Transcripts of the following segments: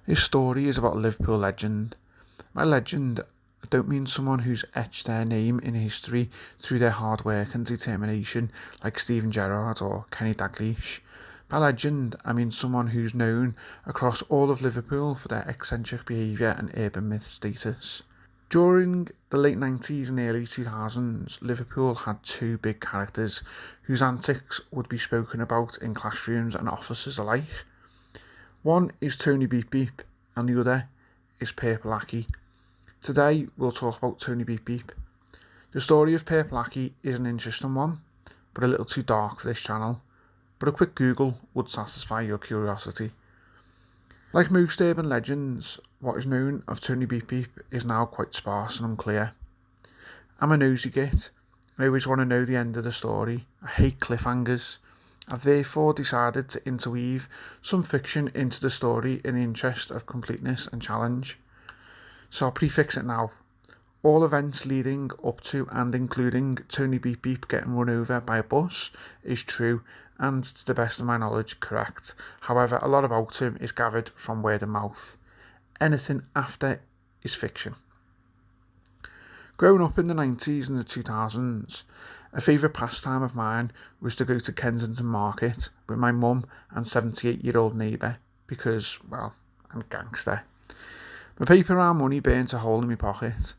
This story is about a Liverpool legend. By legend, I don't mean someone who's etched their name in history through their hard work and determination like Steven Gerrard or Kenny Dalglish. By legend, I mean someone who's known across all of Liverpool for their eccentric behaviour and urban myth status. During the late 90s and early 2000s, Liverpool had two big characters whose antics would be spoken about in classrooms and offices alike. One is Tony Beep Beep and the other is Purple Aki. Today we'll talk about Tony Beep Beep. The story of Purple Aki is an interesting one, but a little too dark for this channel, but a quick Google would satisfy your curiosity. Like most urban legends, what is known of Tony Beep Beep is now quite sparse and unclear. I'm a nosy git, and I always want to know the end of the story. I hate cliffhangers. I've therefore decided to interweave some fiction into the story in the interest of completeness and challenge. So I'll prefix it now. All events leading up to and including Tony Beep Beep getting run over by a bus is true and, to the best of my knowledge, correct. However, a lot about him is gathered from word of mouth. Anything after is fiction. Growing up in the 90s and the 2000s, a favourite pastime of mine was to go to Kensington Market with my mum and 78-year-old neighbour because, well, I'm a gangster. My paper round money burnt a hole in my pocket,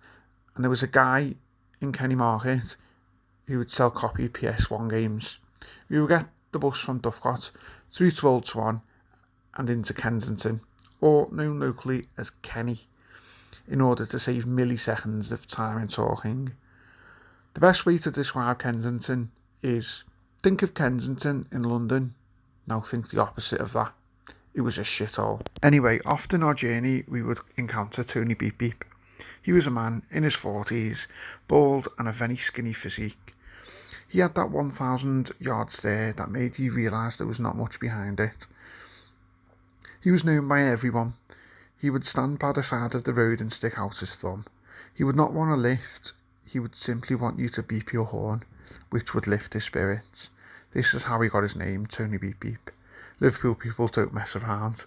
and there was a guy in Kenny Market who would sell copied PS1 games. We would get the bus from Dovecot through to Old Swan and into Kensington, or known locally as Kenny, in order to save milliseconds of time in talking. The best way to describe Kensington is, think of Kensington in London, now think the opposite of that. It was a shithole. Anyway, often our journey we would encounter Tony Beep Beep. He was a man in his 40s, bald and a very skinny physique. He had that 1,000-yard stare that made you realise there was not much behind it. He was known by everyone. He would stand by the side of the road and stick out his thumb. He would not want a lift. He would simply want you to beep your horn, which would lift his spirits. This is how he got his name, Tony Beep Beep. Liverpool people don't mess around.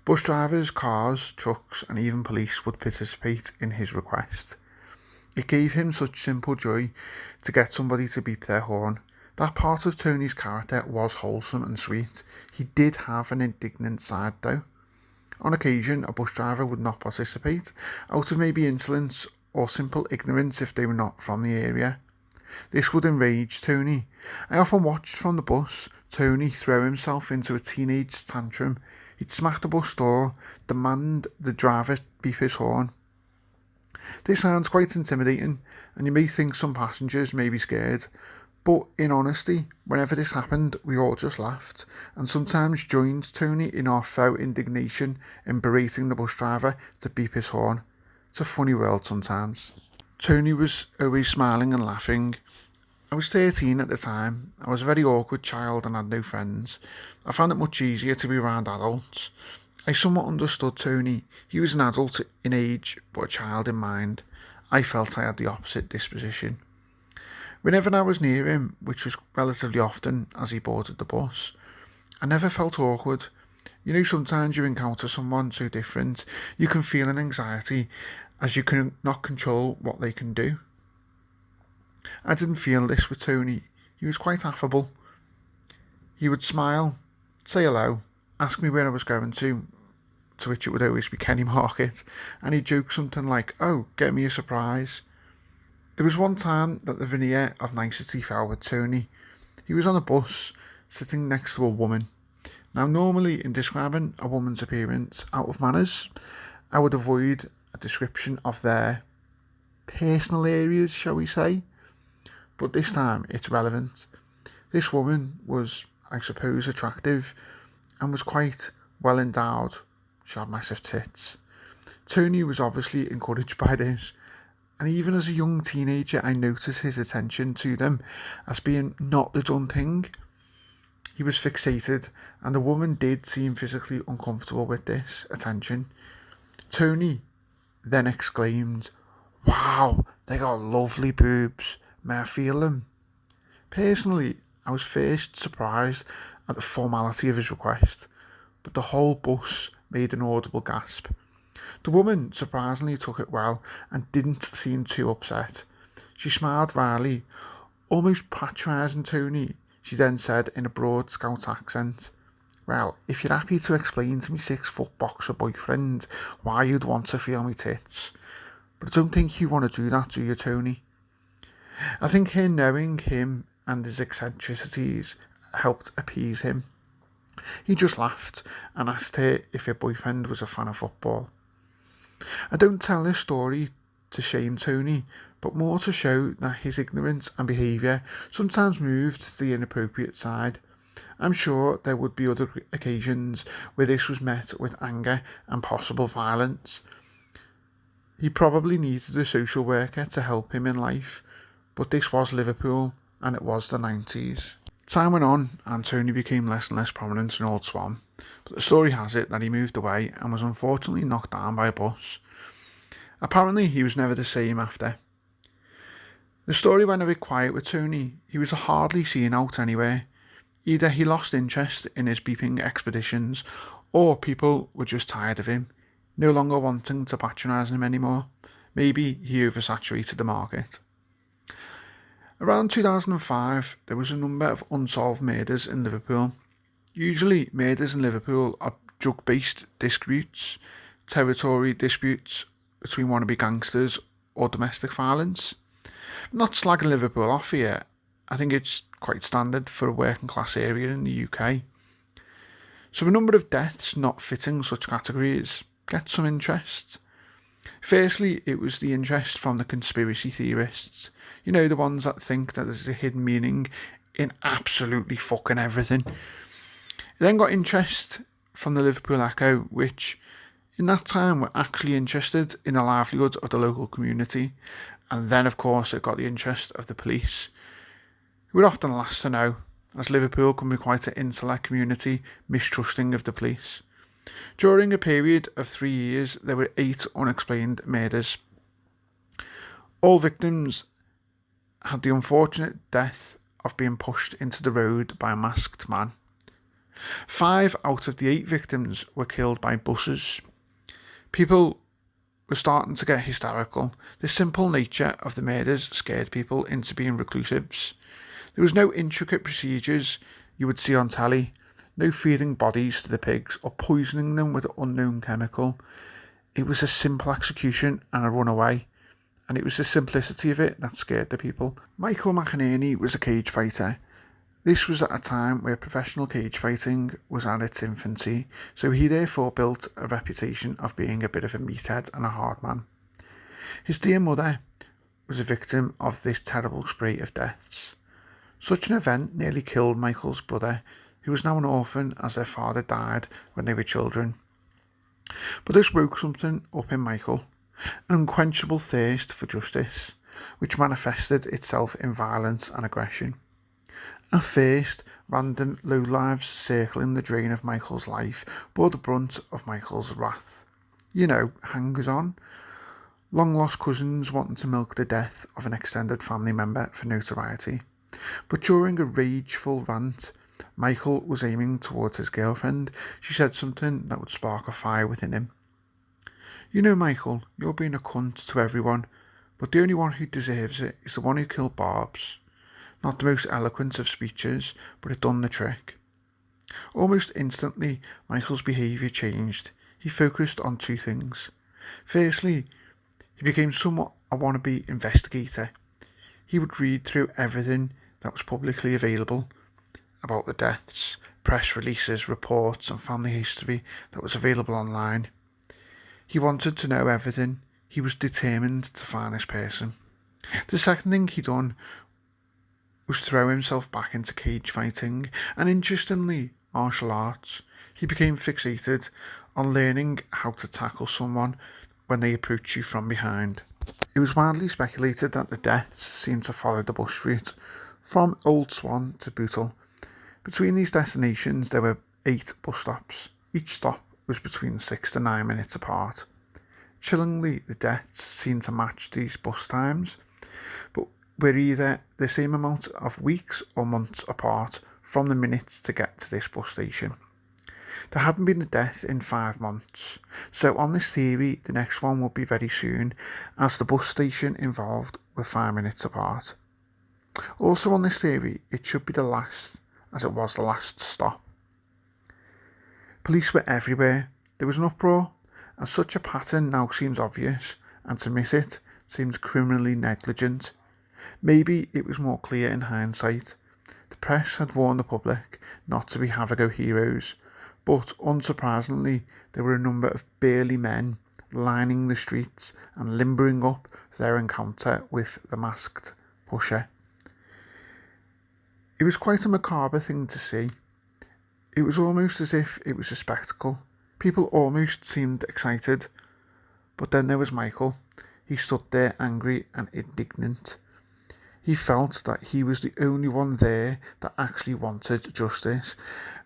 Bus drivers, cars, trucks and even police would participate in his request. It gave him such simple joy to get somebody to beep their horn. That part of Tony's character was wholesome and sweet. He did have an indignant side though. On occasion, a bus driver would not participate, out of maybe insolence or simple ignorance if they were not from the area. This would enrage Tony. I often watched from the bus Tony throw himself into a teenage tantrum. He'd smack the bus door, demand the driver beep his horn. This sounds quite intimidating, and you may think some passengers may be scared, but in honesty, whenever this happened, we all just laughed, and sometimes joined Tony in our faux indignation in berating the bus driver to beep his horn. It's a funny world sometimes. Tony was always smiling and laughing. I was 13 at the time. I was a very awkward child and had no friends. I found it much easier to be around adults. I somewhat understood Tony. He was an adult in age, but a child in mind. I felt I had the opposite disposition. Whenever I was near him, which was relatively often as he boarded the bus, I never felt awkward. You know, sometimes you encounter someone so different, you can feel an anxiety as you cannot control what they can do. I didn't feel this with Tony. He was quite affable. He would smile, say hello, ask me where I was going to which it would always be Kenny Market, and he'd joke something like, "Oh, get me a surprise." There was one time that the veneer of nicety fell with Tony. He was on a bus, sitting next to a woman. Now, normally in describing a woman's appearance out of manners, I would avoid a description of their personal areas, shall we say, but this time it's relevant. This woman was, I suppose, attractive and was quite well endowed. She had massive tits. Tony was obviously encouraged by this, and even as a young teenager I noticed his attention to them as being not the done thing. He was fixated, and the woman did seem physically uncomfortable with this attention. Tony then exclaimed, "Wow, they got lovely boobs. May I feel them?" Personally, I was first surprised at the formality of his request, but the whole bus made an audible gasp. The woman surprisingly took it well and didn't seem too upset. She smiled wryly, almost patronising Tony. She then said in a broad Scout accent, "Well, if you're happy to explain to me 6-foot boxer boyfriend why you'd want to feel me tits. But I don't think you want to do that, do you, Tony?" I think her knowing him and his eccentricities helped appease him. He just laughed and asked her if her boyfriend was a fan of football. I don't tell this story to shame Tony, but more to show that his ignorance and behaviour sometimes moved to the inappropriate side. I'm sure there would be other occasions where this was met with anger and possible violence. He probably needed a social worker to help him in life, but this was Liverpool and it was the 90s. Time went on and Tony became less and less prominent in Old Swan, but the story has it that he moved away and was unfortunately knocked down by a bus. Apparently he was never the same after. The story went a bit quiet with Tony. He was hardly seen out anywhere. Either he lost interest in his beeping expeditions, or people were just tired of him, no longer wanting to patronise him anymore. Maybe he oversaturated the market. Around 2005, there was a number of unsolved murders in Liverpool. Usually, murders in Liverpool are drug-based disputes, territory disputes between wannabe gangsters, or domestic violence. Not slagging Liverpool off here, I think it's quite standard for a working class area in the UK. So a number of deaths not fitting such categories get some interest. Firstly, it was the interest from the conspiracy theorists. You know, the ones that think that there's a hidden meaning in absolutely fucking everything. It then got interest from the Liverpool Echo, which in that time were actually interested in the livelihood of the local community. And then, of course, it got the interest of the police, who were often last to know, as Liverpool can be quite an insular community, mistrusting of the police. During a period of 3 years, there were 8 unexplained murders. All victims had the unfortunate death of being pushed into the road by a masked man. 5 out of the 8 victims were killed by buses. People were starting to get hysterical. The simple nature of the murders scared people into being reclusives. There was no intricate procedures you would see on telly, no feeding bodies to the pigs or poisoning them with an unknown chemical. It was a simple execution and a runaway, and it was the simplicity of it that scared the people. Michael McInerney was a cage fighter. This was at a time where professional cage fighting was at its infancy, so he therefore built a reputation of being a bit of a meathead and a hard man. His dear mother was a victim of this terrible spree of deaths. Such an event nearly killed Michael's brother, who was now an orphan as their father died when they were children. But this woke something up in Michael, an unquenchable thirst for justice, which manifested itself in violence and aggression. At first, random lowlives circling the drain of Michael's life bore the brunt of Michael's wrath. You know, hangers-on. Long-lost cousins wanting to milk the death of an extended family member for notoriety. But during a rageful rant, Michael was aiming towards his girlfriend. She said something that would spark a fire within him. "You know, Michael, you're being a cunt to everyone, but the only one who deserves it is the one who killed Barbs. Not the most eloquent of speeches, but it done the trick." Almost instantly, Michael's behaviour changed. He focused on 2 things. Firstly, he became somewhat a wannabe investigator. He would read through everything that was publicly available about the deaths, press releases, reports and family history that was available online. He wanted to know everything. He was determined to find this person. The second thing he done was throw himself back into cage fighting and, interestingly, martial arts. He became fixated on learning how to tackle someone when they approach you from behind. It was widely speculated that the deaths seemed to follow the bush route from Old Swan to Bootle. Between these destinations there were 8 bus stops. Each stop was between 6 to 9 minutes apart. Chillingly, the deaths seemed to match these bus times, but were either the same amount of weeks or months apart from the minutes to get to this bus station. There hadn't been a death in 5 months, so on this theory the next one would be very soon, as the bus station involved were 5 minutes apart. Also on this theory it should be the last, as it was the last stop. Police were everywhere, there was an uproar, and such a pattern now seems obvious, and to miss it seems criminally negligent. Maybe it was more clear in hindsight. The press had warned the public not to be have-a-go heroes, but unsurprisingly there were a number of burly men lining the streets and limbering up for their encounter with the masked pusher. It was quite a macabre thing to see. It was almost as if it was a spectacle. People almost seemed excited. But then there was Michael. He stood there angry and indignant. He felt that he was the only one there that actually wanted justice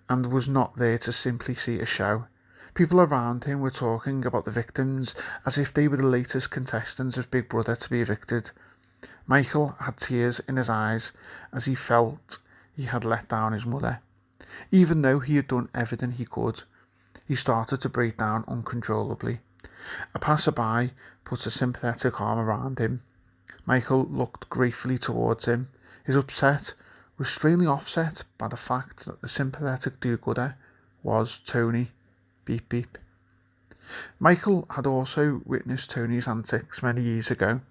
and was not there to simply see a show. People around him were talking about the victims as if they were the latest contestants of Big Brother to be evicted. Michael had tears in his eyes as he felt he had let down his mother. Even though he had done everything he could, he started to break down uncontrollably. A passerby put a sympathetic arm around him. Michael looked gratefully towards him. His upset was strangely offset by the fact that the sympathetic do-gooder was Tony. Beep beep. Michael had also witnessed Tony's antics many years ago.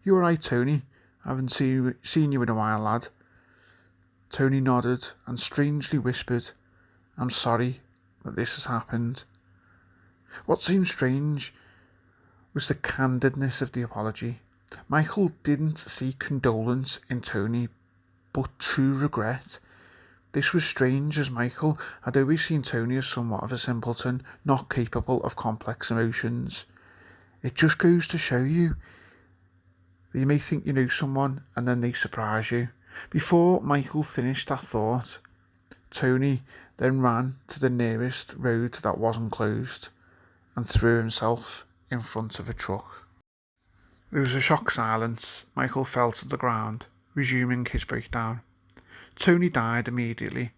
"You all right, Tony? I haven't seen you in a while, lad." Tony nodded and strangely whispered, "I'm sorry that this has happened." What seemed strange was the candidness of the apology. Michael didn't see condolence in Tony, but true regret. This was strange, as Michael had always seen Tony as somewhat of a simpleton, not capable of complex emotions. It just goes to show you that you may think you know someone and then they surprise you. Before Michael finished that thought, Tony then ran to the nearest road that wasn't closed and threw himself in front of a truck. There was a shocked silence. Michael fell to the ground, resuming his breakdown. Tony died immediately.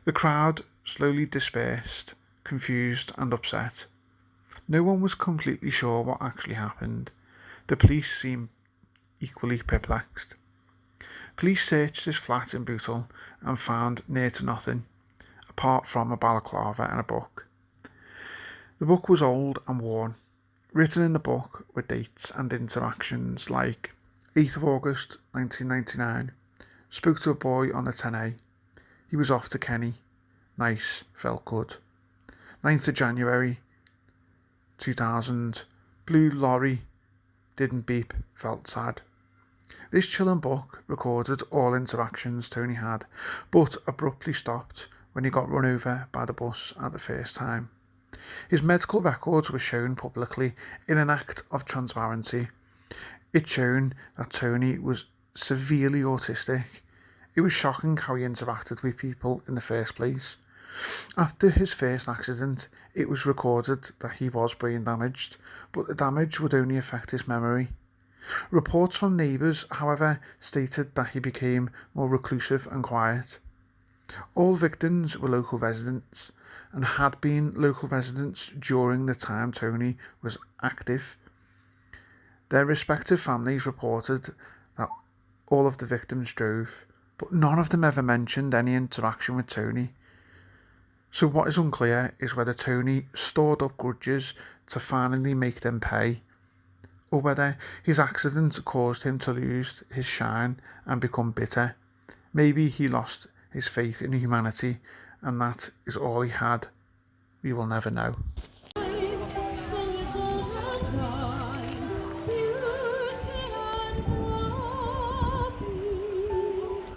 The crowd slowly dispersed, confused and upset. No one was completely sure what actually happened. The police seemed equally perplexed. Police searched his flat in Bootle and found near to nothing, apart from a balaclava and a book. The book was old and worn. Written in the book were dates and interactions like 8th of August 1999. Spoke to a boy on the 10A. He was off to Kenny. Nice, felt good. 9th of January 2000. Blue lorry. Didn't beep, felt sad. This chilling book recorded all interactions Tony had, but abruptly stopped when he got run over by the bus at the first time. His medical records were shown publicly in an act of transparency. It shown that Tony was severely autistic. It was shocking how he interacted with people in the first place. After his first accident, it was recorded that he was brain damaged, but the damage would only affect his memory. Reports from neighbours, however, stated that he became more reclusive and quiet. All victims were local residents and had been local residents during the time Tony was active. Their respective families reported that all of the victims drove, but none of them ever mentioned any interaction with Tony. So what is unclear is whether Tony stored up grudges to finally make them pay, or whether his accident caused him to lose his shine and become bitter. Maybe he lost his faith in humanity, and that is all he had. We will never know.